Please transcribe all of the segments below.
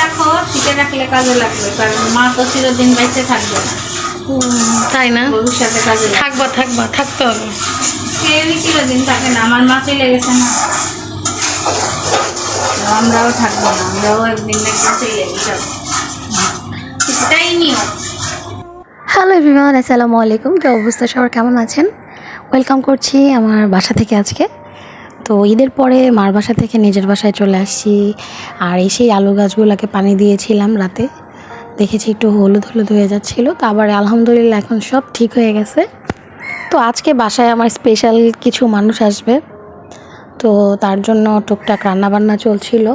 রাখো, শিখে রাখলে কাজে লাগবে, কারণ মা তো চিরদিন বেঁচে থাকবে না। তাই না? ভবিষ্যতে কাজে থাকতে হবে। কেউই চিরদিন থাকে না, আমার মা চলে গেছে না, আমরাও থাকবো না, আমরাও একদিন একদিন চলে যাব, সেটাই নিয়ম। হ্যালো এভরিওয়ান, আসসালামু আলাইকুম। তো অবস্থা সবার কেমন আছেন? ওয়েলকাম করছি আমার বাসা থেকে আজকে। তো ঈদের পরে মার বাসা থেকে নিজের বাসায় চলে আসছি। আর এসেই আলু গাছগুলোকে পানি দিয়েছিলাম রাতে, দেখেছি একটু হলুদ হলুদ হয়ে যাচ্ছিলো, তো আবার আলহামদুলিল্লাহ এখন সব ঠিক হয়ে গেছে। তো আজকে বাসায় আমার স্পেশাল কিছু মানুষ আসবে, তো তার জন্য টুকটাক রান্নাবান্না চলছিল।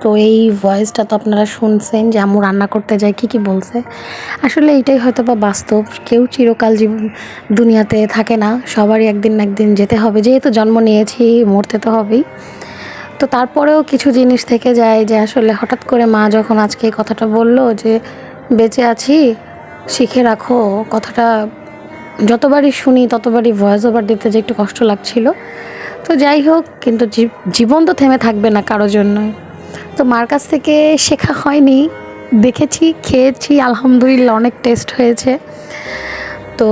তো এই ভয়েসটা তো আপনারা শুনছেন যে আম্মু রান্না করতে যায় কী বলছে। আসলে এটাই হয়তো বা বাস্তব, কেউ চিরকাল দুনিয়াতে থাকে না, সবারই একদিন না একদিন যেতে হবে, যেহেতু জন্ম নিয়েছি মরতে তো হবেই। তো তারপরেও কিছু জিনিস থেকে যায় যে আসলে হঠাৎ করে মা যখন আজকে এই কথাটা বললো যে বেঁচে আছি শিখে রাখো, কথাটা যতবারই শুনি ততবারই ভয়েস ওভার দিতে যে একটু কষ্ট লাগছিল। তো যাই হোক, কিন্তু জীবন তো থেমে থাকবে না কারোর জন্যই। তো মার কাছ থেকে শেখা হয়নি, দেখেছি, খেয়েছি, আলহামদুলিল্লাহ অনেক টেস্ট হয়েছে। তো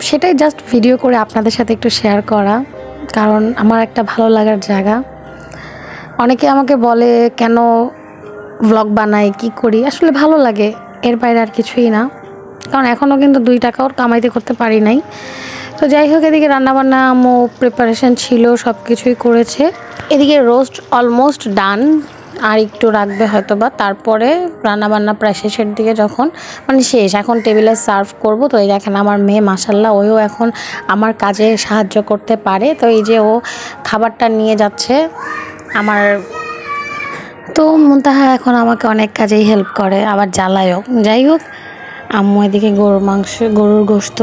সেটাই জাস্ট ভিডিও করে আপনাদের সাথে একটু শেয়ার করা, কারণ আমার একটা ভালো লাগার জায়গা। অনেকে আমাকে বলে কেন ব্লগ বানাই, কি করি, আসলে ভালো লাগে, এর বাইরে আর কিছুই না। কারণ এখনও কিন্তু 2 টাকাও কামাইতে করতে পারি নাই। তো যাই হোক, এদিকে রান্নাবান্না আম্মু প্রিপারেশন ছিল, সব কিছুই করেছে। এদিকে রোস্ট অলমোস্ট ডান, আর একটু রাখবে হয়তো বা, তারপরে রান্নাবান্না প্রায় শেষের দিকে, যখন মানে শেষ, এখন টেবিলে সার্ভ করব। তো এই দেখেন আমার মেয়ে মাশাল্লাহ, ওও এখন আমার কাজে সাহায্য করতে পারে। তো এই যে ও খাবারটা নিয়ে যাচ্ছে আমার, তো মুনতাহা এখন আমাকে অনেক কাজেই হেল্প করে, আবার জ্বালায়ও। যাই হোক, আম্মু এদিকে গরুর গোশত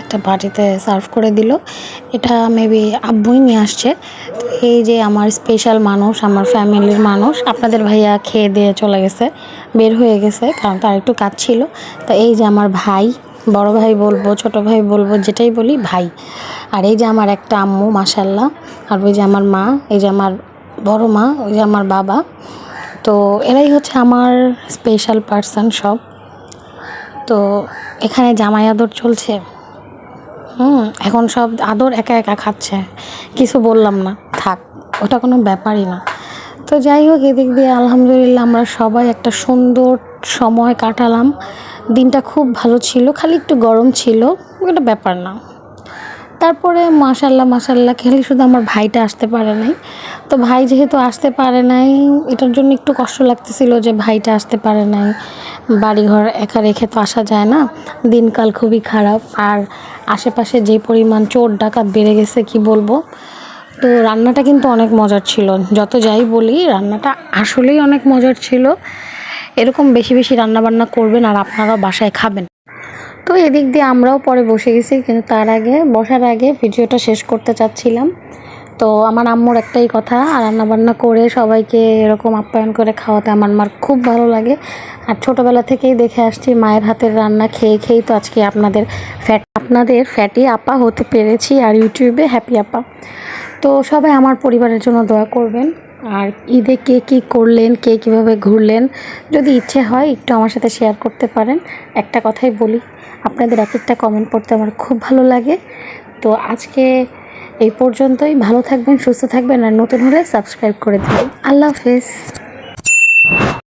একটা বাটিতে সার্ভ করে দিল। এটা মেবি আব্বুই নিয়ে আসছে। তো এই যে আমার স্পেশাল মানুষ, আমার ফ্যামিলির মানুষ, আপনাদের ভাইয়া খেয়ে দিয়ে চলে গেছে, বের হয়ে গেছে, কারণ তার একটু কাজ ছিল। তো এই যে আমার ভাই, বড় ভাই বলবো, ছোট ভাই বলবো, যেটাই বলি ভাই। আর এই যে আমার একটা আম্মু মাশাল্লাহ, আর ওই যে আমার মা, এই যে আমার বড় মা, ওই যে আমার বাবা। তো এরাই হচ্ছে আমার স্পেশাল পার্সন সব। তো এখানে জামাই আদর চলছে। এখন সব আদর একা একা খাচ্ছে, কিছু বললাম না, থাক, ওটা কোনো ব্যাপারই না। তো যাই হোক, এদিক দিয়ে আলহামদুলিল্লাহ আমরা সবাই একটা সুন্দর সময় কাটালাম। দিনটা খুব ভালো ছিল, খালি একটু গরম ছিল, ওটা ব্যাপার না। তারপরে মাশাল্লাহ খেলে, শুধু আমার ভাইটা আসতে পারে নাই। তো ভাই যেহেতু আসতে পারে নাই, এটার জন্য একটু কষ্ট লাগতেছিল যে ভাইটা আসতে পারে নাই। বাড়িঘর একা রেখে তো আসা যায় না, দিনকাল খুবই খারাপ। আর আশেপাশে যে পরিমাণ চোর ডাকাত বেড়ে গেছে কি বলবো। তো রান্নাটা কিন্তু অনেক মজার ছিল, যত যাই বলি রান্নাটা আসলেই অনেক মজার ছিল। এরকম বেশি বেশি রান্নাবান্না করবেন আর আপনারাও বাসায় খাবেন। তো এদিক দিয়ে আমরাও পরে বসে গেছি, কিন্তু বসার আগে ভিডিওটা শেষ করতে চাচ্ছিলাম। তো আমার আম্মুর একটাই কথা, রান্নাবান্না করে সবাইকে এরকম আপ্যায়ন করে খাওয়াতে আমার মার খুব ভালো লাগে। আর ছোটোবেলা থেকেই দেখে আসছি মায়ের হাতের রান্না খেয়ে খেয়েই তো আজকে আপনাদের ফ্যাটি আপা হতে পেরেছি, আর ইউটিউবে হ্যাপি আপা। তো সবাই আমার পরিবারের জন্য দোয়া করবেন। আর ঈদে কে কী করলেন, কে কীভাবে ঘুরলেন, যদি ইচ্ছে হয় একটু আমার সাথে শেয়ার করতে পারেন। একটা কথাই বলি, আপনাদের এক একটা কমেন্ট পড়তে আমার খুব ভালো লাগে। তো আজকে এই পর্যন্তই, ভালো থাকবেন, সুস্থ থাকবেন, আর নতুন হলে সাবস্ক্রাইব করে দেবেন। আল্লাহ হাফেজ।